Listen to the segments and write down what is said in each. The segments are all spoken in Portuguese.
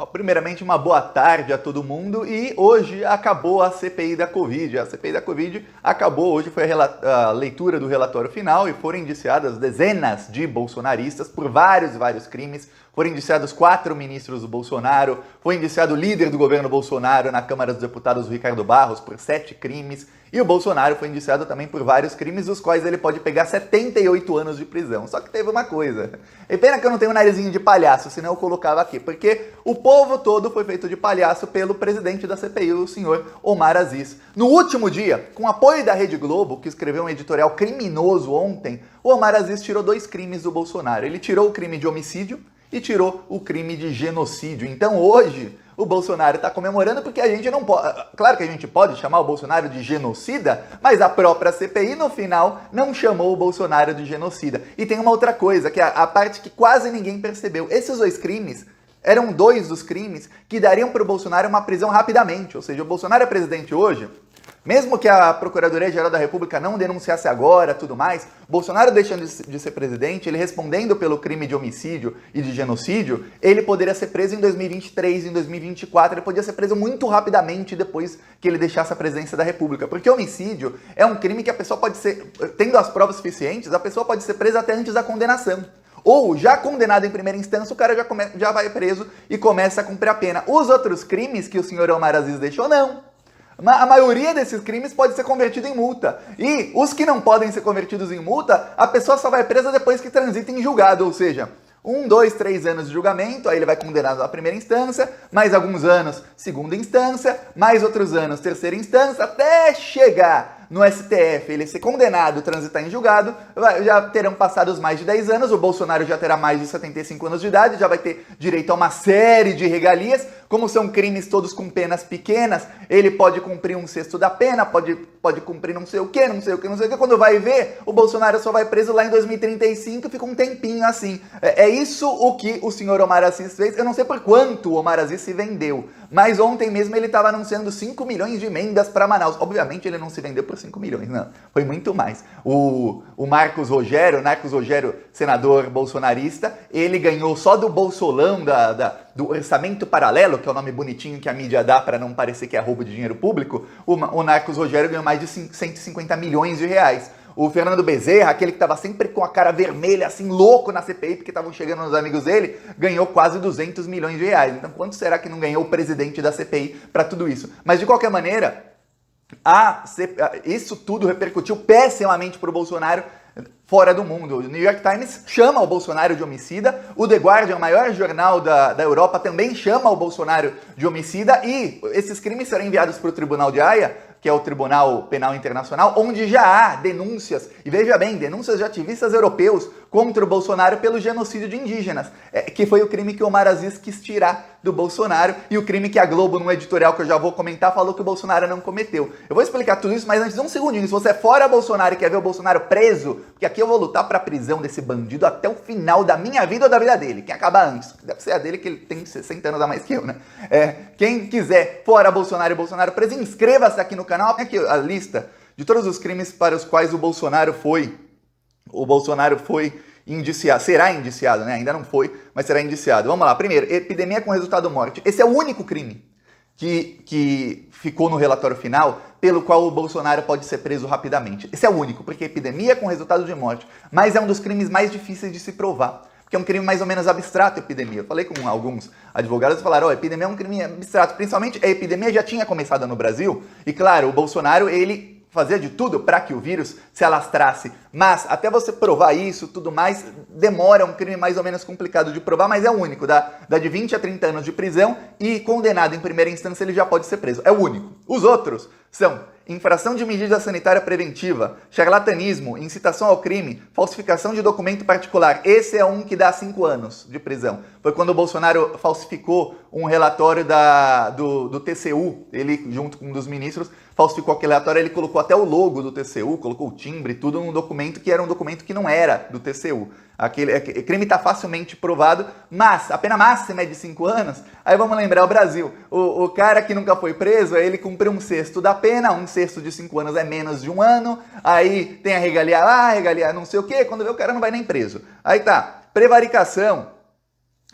Primeiramente, uma boa tarde a todo mundo e hoje acabou a CPI da Covid. A CPI da Covid acabou, hoje foi a leitura do relatório final e foram indiciadas dezenas de bolsonaristas por vários crimes. Foram indiciados 4 ministros do Bolsonaro, foi indiciado o líder do governo Bolsonaro na Câmara dos Deputados, o Ricardo Barros, por 7 crimes. E o Bolsonaro foi indiciado também por vários crimes, dos quais ele pode pegar 78 anos de prisão. Só que teve uma coisa. É pena que eu não tenho um narizinho de palhaço, senão eu colocava aqui. Porque o povo todo foi feito de palhaço pelo presidente da CPI, o senhor Omar Aziz. No último dia, com apoio da Rede Globo, que escreveu um editorial criminoso ontem, o Omar Aziz tirou 2 crimes do Bolsonaro. Ele tirou o crime de homicídio e tirou o crime de genocídio. Então hoje o Bolsonaro está comemorando porque a gente não pode... Claro que a gente pode chamar o Bolsonaro de genocida, mas a própria CPI no final não chamou o Bolsonaro de genocida. E tem uma outra coisa, que é a parte que quase ninguém percebeu. Esses 2 crimes eram 2 dos crimes que dariam para o Bolsonaro uma prisão rapidamente. Ou seja, o Bolsonaro é presidente hoje... Mesmo que a Procuradoria-Geral da República não denunciasse agora, tudo mais, Bolsonaro deixando de ser presidente, ele respondendo pelo crime de homicídio e de genocídio, ele poderia ser preso em 2023, em 2024, ele poderia ser preso muito rapidamente depois que ele deixasse a presidência da República. Porque homicídio é um crime que a pessoa pode ser, tendo as provas suficientes, a pessoa pode ser presa até antes da condenação. Ou, já condenado em primeira instância, o cara já vai preso e começa a cumprir a pena. Os outros crimes que o senhor Omar Aziz deixou, não. A maioria desses crimes pode ser convertido em multa. E os que não podem ser convertidos em multa, a pessoa só vai presa depois que transita em julgado. Ou seja, 1, 2, 3 anos de julgamento, aí ele vai condenado na primeira instância, mais alguns anos segunda instância, mais outros anos terceira instância, até chegar no STF, ele ser condenado, transitar em julgado, já terão passado mais de 10 anos, o Bolsonaro já terá mais de 75 anos de idade, já vai ter direito a uma série de regalias, como são crimes todos com penas pequenas, ele pode cumprir 1/6 da pena, pode cumprir não sei o que, quando vai ver, o Bolsonaro só vai preso lá em 2035 e fica um tempinho assim. É isso o que o senhor Omar Aziz fez, eu não sei por quanto o Omar Aziz se vendeu, mas ontem mesmo ele estava anunciando 5 milhões de emendas para Manaus. Obviamente ele não se vendeu por 5 milhões, não. Foi muito mais. O Marcos Rogério, senador bolsonarista, ele ganhou só do Bolsolão, do orçamento paralelo, que é o nome bonitinho que a mídia dá para não parecer que é roubo de dinheiro público, o Marcos Rogério ganhou mais de 150 milhões de reais. O Fernando Bezerra, aquele que estava sempre com a cara vermelha, assim, louco na CPI, porque estavam chegando os amigos dele, ganhou quase 200 milhões de reais. Então, quanto será que não ganhou o presidente da CPI para tudo isso? Mas, de qualquer maneira, isso tudo repercutiu pessimamente para o Bolsonaro fora do mundo. O New York Times chama o Bolsonaro de homicida, o The Guardian, o maior jornal da Europa, também chama o Bolsonaro de homicida, e esses crimes serão enviados para o Tribunal de Haia, que é o Tribunal Penal Internacional, onde já há denúncias, e veja bem, denúncias de ativistas europeus contra o Bolsonaro pelo genocídio de indígenas, que foi o crime que o Omar Aziz quis tirar do Bolsonaro, e o crime que a Globo, num editorial que eu já vou comentar, falou que o Bolsonaro não cometeu. Eu vou explicar tudo isso, mas antes, um segundinho, se você é fora Bolsonaro e quer ver o Bolsonaro preso, porque aqui eu vou lutar pra prisão desse bandido até o final da minha vida ou da vida dele, quem acabar antes, deve ser a dele, que ele tem 60 anos a mais que eu, né? Quem quiser fora Bolsonaro e Bolsonaro preso, inscreva-se aqui no canal, tem aqui a lista de todos os crimes para os quais o Bolsonaro foi indiciado, será indiciado, né? Ainda não foi, mas será indiciado. Vamos lá, primeiro, epidemia com resultado morte. Esse é o único crime que ficou no relatório final pelo qual o Bolsonaro pode ser preso rapidamente. Esse é o único, porque epidemia com resultado de morte, mas é um dos crimes mais difíceis de se provar. Porque é um crime mais ou menos abstrato, epidemia. Eu falei com alguns advogados e falaram, epidemia é um crime abstrato. Principalmente, a epidemia já tinha começado no Brasil. E claro, o Bolsonaro, ele fazia de tudo para que o vírus se alastrasse. Mas até você provar isso, tudo mais, demora, um crime mais ou menos complicado de provar, mas é o único. Dá de 20 a 30 anos de prisão e condenado em primeira instância ele já pode ser preso. É o único. Os outros são infração de medida sanitária preventiva, charlatanismo, incitação ao crime, falsificação de documento particular. Esse é um que dá 5 anos de prisão. Foi quando o Bolsonaro falsificou um relatório do TCU, ele junto com um dos ministros, falsificou aquele relatório, ele colocou até o logo do TCU, colocou o timbre, tudo num documento que era um documento que não era do TCU. Aquele crime está facilmente provado, mas a pena máxima é de 5 anos. Aí vamos lembrar o Brasil. O cara que nunca foi preso, ele cumpriu 1/6 da pena, 1/6 de 5 anos é menos de 1 ano. Aí tem a regalia lá, regalia não sei o quê, quando vê o cara não vai nem preso. Aí tá, prevaricação.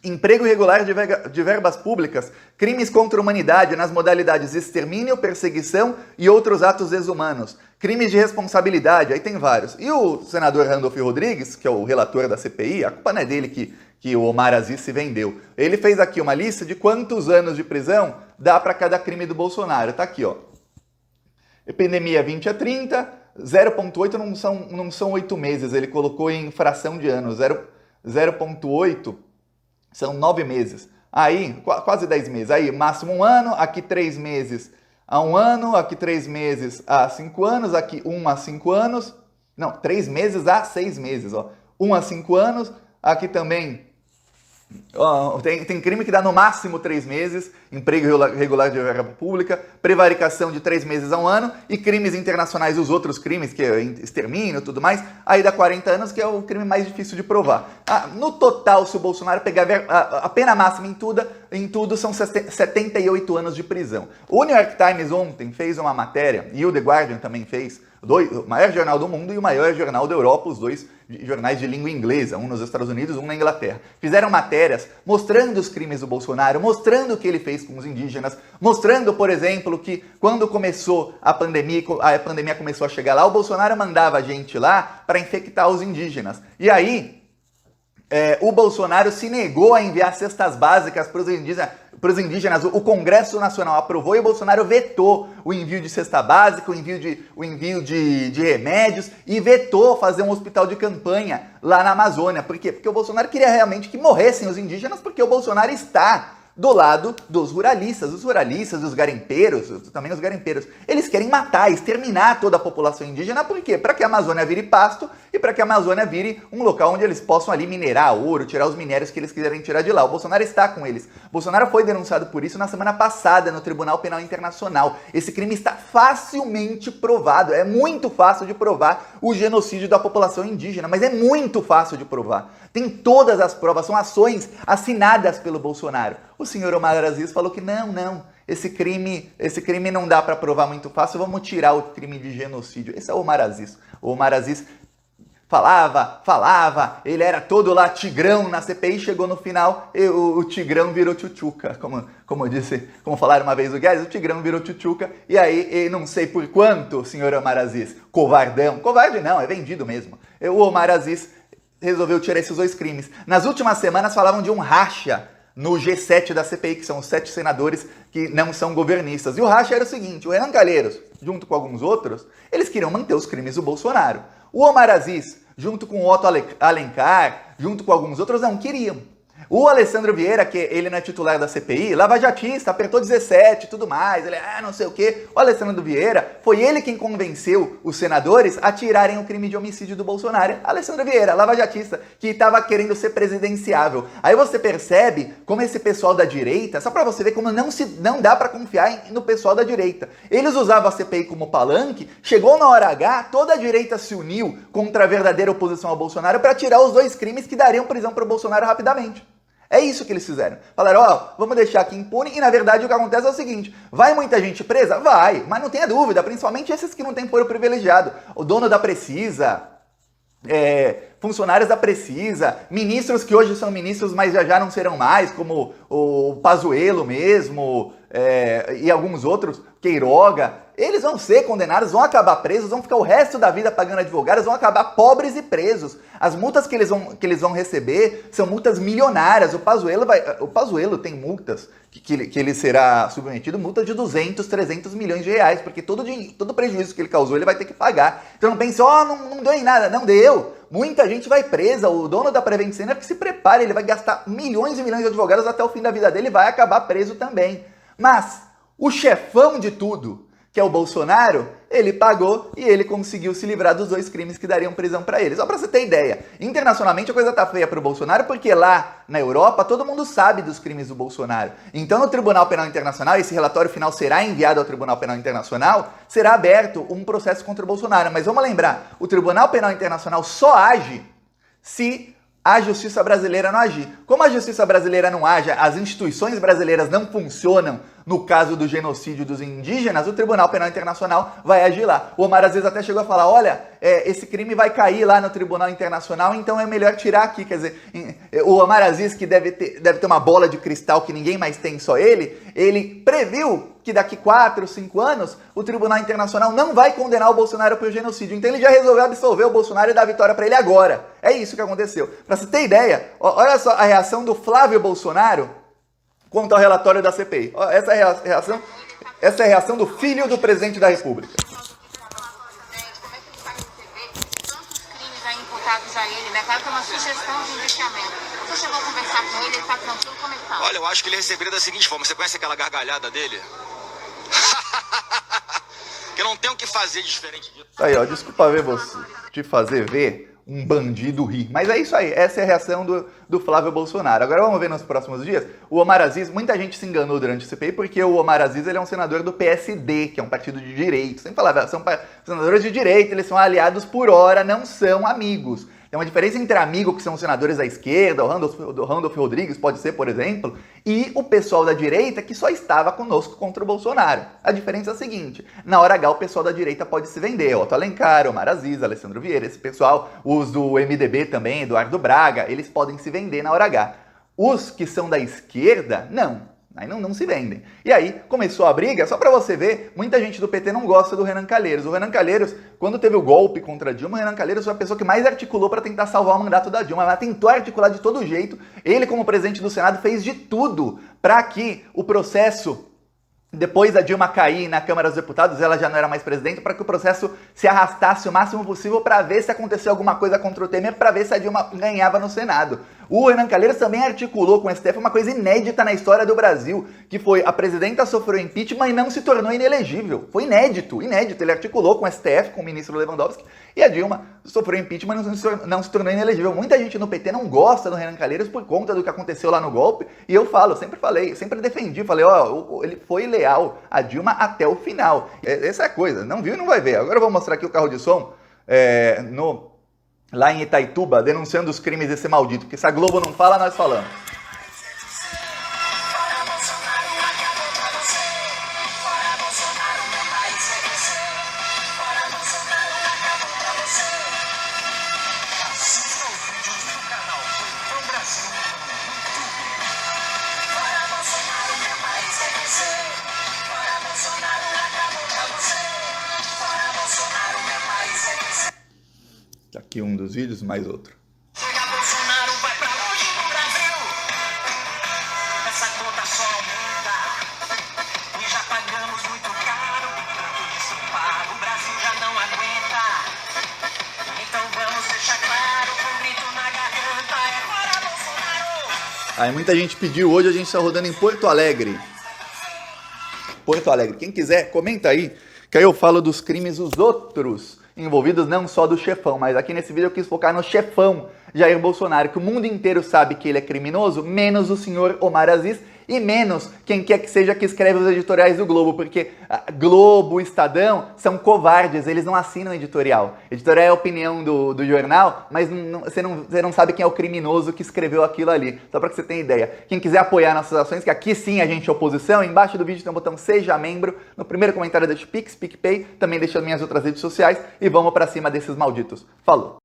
emprego irregular de verbas públicas, crimes contra a humanidade nas modalidades extermínio, perseguição e outros atos desumanos, crimes de responsabilidade, aí tem vários. E o senador Randolph Rodrigues, que é o relator da CPI, a culpa não é dele que o Omar Aziz se vendeu. Ele fez aqui uma lista de quantos anos de prisão dá para cada crime do Bolsonaro. Tá aqui, ó. Epidemia 20 a 30, 0,8 não são 8 meses, ele colocou em fração de anos, 0,8 são 9 meses. Aí, quase 10 meses. Aí, máximo 1 ano, aqui 3 meses a 1 ano, aqui 3 meses a 5 anos, aqui 1 a 5 anos. Não, 3 meses a 6 meses, ó. 1 a 5 anos, aqui também... Tem crime que dá no máximo 3 meses, emprego irregular de verba pública, prevaricação de 3 meses a 1 ano e crimes internacionais, os outros crimes, que é extermínio e tudo mais, aí dá 40 anos, que é o crime mais difícil de provar. No total, se o Bolsonaro pegar a pena máxima em tudo são 78 anos de prisão. O New York Times ontem fez uma matéria, e o The Guardian também fez, o maior jornal do mundo e o maior jornal da Europa, os dois jornais de língua inglesa, um nos Estados Unidos, um na Inglaterra. Fizeram matérias mostrando os crimes do Bolsonaro, mostrando o que ele fez com os indígenas, mostrando, por exemplo, que quando começou a pandemia começou a chegar lá, o Bolsonaro mandava gente lá para infectar os indígenas. E aí, o Bolsonaro se negou a enviar cestas básicas para os indígenas. O Congresso Nacional aprovou e o Bolsonaro vetou o envio de cesta básica, o envio de remédios e vetou fazer um hospital de campanha lá na Amazônia. Por quê? Porque o Bolsonaro queria realmente que morressem os indígenas, porque o Bolsonaro está do lado dos ruralistas, os garimpeiros, também os garimpeiros. Eles querem matar, exterminar toda a população indígena, por quê? Para que a Amazônia vire pasto e para que a Amazônia vire um local onde eles possam ali minerar ouro, tirar os minérios que eles quiserem tirar de lá. O Bolsonaro está com eles. O Bolsonaro foi denunciado por isso na semana passada no Tribunal Penal Internacional. Esse crime está facilmente provado, é muito fácil de provar o genocídio da população indígena, mas é muito fácil de provar. Tem todas as provas, são ações assinadas pelo Bolsonaro. O senhor Omar Aziz falou que não, esse crime não dá para provar muito fácil, vamos tirar o crime de genocídio. Esse é o Omar Aziz. O Omar Aziz falava, ele era todo lá tigrão na CPI, chegou no final, o tigrão virou tchutchuca, como falaram uma vez o Guedes, o tigrão virou tchutchuca, e aí, não sei por quanto, senhor Omar Aziz, covardão, covarde não, é vendido mesmo. O Omar Aziz resolveu tirar esses 2 crimes. Nas últimas semanas falavam de um racha no G7 da CPI, que são os 7 senadores que não são governistas. E o racha era o seguinte, o Renan Calheiros, junto com alguns outros, eles queriam manter os crimes do Bolsonaro. O Omar Aziz, junto com o Otto Alencar, junto com alguns outros, não queriam. O Alessandro Vieira, que ele não é titular da CPI, lavajatista, apertou 17 e tudo mais, ele, não sei o quê. O Alessandro Vieira, foi ele quem convenceu os senadores a tirarem o crime de homicídio do Bolsonaro. Alessandro Vieira, lavajatista, que estava querendo ser presidenciável. Aí você percebe como esse pessoal da direita, só para você ver como não dá para confiar no pessoal da direita. Eles usavam a CPI como palanque, chegou na hora H, toda a direita se uniu contra a verdadeira oposição ao Bolsonaro para tirar os 2 crimes que dariam prisão para o Bolsonaro rapidamente. É isso que eles fizeram. Falaram, vamos deixar aqui impune, e na verdade o que acontece é o seguinte, vai muita gente presa? Vai, mas não tenha dúvida, principalmente esses que não têm foro privilegiado. O dono da Precisa, funcionários da Precisa, ministros que hoje são ministros, mas já não serão mais, como o Pazuello mesmo, e alguns outros, Queiroga, eles vão ser condenados, vão acabar presos, vão ficar o resto da vida pagando advogados, vão acabar pobres e presos. As multas que eles vão receber são multas milionárias. O Pazuello tem multas que ele será submetido, multa de 200, 300 milhões de reais, porque todo prejuízo que ele causou ele vai ter que pagar. Então não pense, não deu em nada, não deu. Muita gente vai presa, o dono da Prevent Senior que se prepare, ele vai gastar milhões e milhões de advogados até o fim da vida dele e vai acabar preso também. Mas o chefão de tudo, que é o Bolsonaro, ele pagou e ele conseguiu se livrar dos 2 crimes que dariam prisão para ele. Só para você ter ideia, internacionalmente a coisa tá feia para o Bolsonaro, porque lá na Europa todo mundo sabe dos crimes do Bolsonaro. Então no Tribunal Penal Internacional, esse relatório final será enviado ao Tribunal Penal Internacional, será aberto um processo contra o Bolsonaro. Mas vamos lembrar, o Tribunal Penal Internacional só age se a justiça brasileira não agir. Como a justiça brasileira não age, as instituições brasileiras não funcionam no caso do genocídio dos indígenas, o Tribunal Penal Internacional vai agir lá. O Omar Aziz até chegou a falar, olha, esse crime vai cair lá no Tribunal Internacional, então é melhor tirar aqui. Quer dizer, o Omar Aziz, que deve ter uma bola de cristal que ninguém mais tem, só ele previu que daqui 4, 5 anos o Tribunal Internacional não vai condenar o Bolsonaro por genocídio. Então ele já resolveu absolver o Bolsonaro e dar vitória para ele agora. É isso que aconteceu. Para você ter ideia, olha só a reação do Flávio Bolsonaro quanto ao relatório da CPI. Essa é a reação do filho do presidente da República. A ele, né? Claro que é uma sugestão de indiciamento. Você chegou a conversar com ele tá tranquilo? Como é que tá? Olha, eu acho que ele receberia da seguinte forma. Você conhece aquela gargalhada dele? Que não tem o que fazer diferente disso. Aí, ó, desculpa ver você, te fazer ver um bandido rir. Mas é isso aí, essa é a reação do Flávio Bolsonaro. Agora vamos ver nos próximos dias. O Omar Aziz, muita gente se enganou durante o CPI, porque o Omar Aziz ele é um senador do PSD, que é um partido de direita. Sempre falava, são senadores de direita, eles são aliados por hora, não são amigos. Tem uma diferença entre amigos que são senadores da esquerda, o Randolph Rodrigues pode ser, por exemplo, e o pessoal da direita que só estava conosco contra o Bolsonaro. A diferença é a seguinte, na hora H o pessoal da direita pode se vender, Otto Alencar, Omar Aziz, Alessandro Vieira, esse pessoal, os do MDB também, Eduardo Braga, eles podem se vender na hora H. Os que são da esquerda, não. Aí não se vendem. E aí começou a briga, só pra você ver, muita gente do PT não gosta do Renan Calheiros. O Renan Calheiros, quando teve o golpe contra a Dilma, o Renan Calheiros foi a pessoa que mais articulou para tentar salvar o mandato da Dilma. Ela tentou articular de todo jeito. Ele, como presidente do Senado, fez de tudo para que o processo, depois da Dilma cair na Câmara dos Deputados, ela já não era mais presidente, para que o processo se arrastasse o máximo possível para ver se acontecia alguma coisa contra o Temer, para ver se a Dilma ganhava no Senado. O Renan Calheiros também articulou com o STF uma coisa inédita na história do Brasil, que foi a presidenta sofreu impeachment e não se tornou inelegível. Foi inédito, inédito. Ele articulou com o STF, com o ministro Lewandowski, e a Dilma sofreu impeachment e não se tornou inelegível. Muita gente no PT não gosta do Renan Calheiros por conta do que aconteceu lá no golpe, e eu falo, sempre falei, sempre defendi, falei, ó, ele foi leal a Dilma até o final. Essa é a coisa, não viu e não vai ver. Agora eu vou mostrar aqui o carro de som, lá em Itaituba, denunciando os crimes desse maldito, porque se a Globo não fala, nós falamos. Aqui um dos vídeos, mais outro. Bolsonaro vai pra longe do Brasil. Essa conta só aumenta. E já pagamos muito caro. Tanto isso pago, o Brasil já não aguenta. Então vamos deixar claro, com grito na garganta, é fora Bolsonaro. Aí muita gente pediu, hoje a gente está rodando em Porto Alegre. Porto Alegre, quem quiser, comenta aí, que aí eu falo dos crimes dos outros envolvidos, não só do chefão, mas aqui nesse vídeo eu quis focar no chefão Jair Bolsonaro, que o mundo inteiro sabe que ele é criminoso, menos o senhor Omar Aziz e menos quem quer que seja que escreve os editoriais do Globo, porque Globo, Estadão são covardes, eles não assinam editorial. Editorial é a opinião do jornal, mas você não sabe quem é o criminoso que escreveu aquilo ali, só para que você tenha ideia. Quem quiser apoiar nossas ações, que aqui sim a gente é oposição, embaixo do vídeo tem um botão Seja Membro, no primeiro comentário deixa o Pix, PicPay, também deixa minhas outras redes sociais e vamos para cima desses malditos. Falou!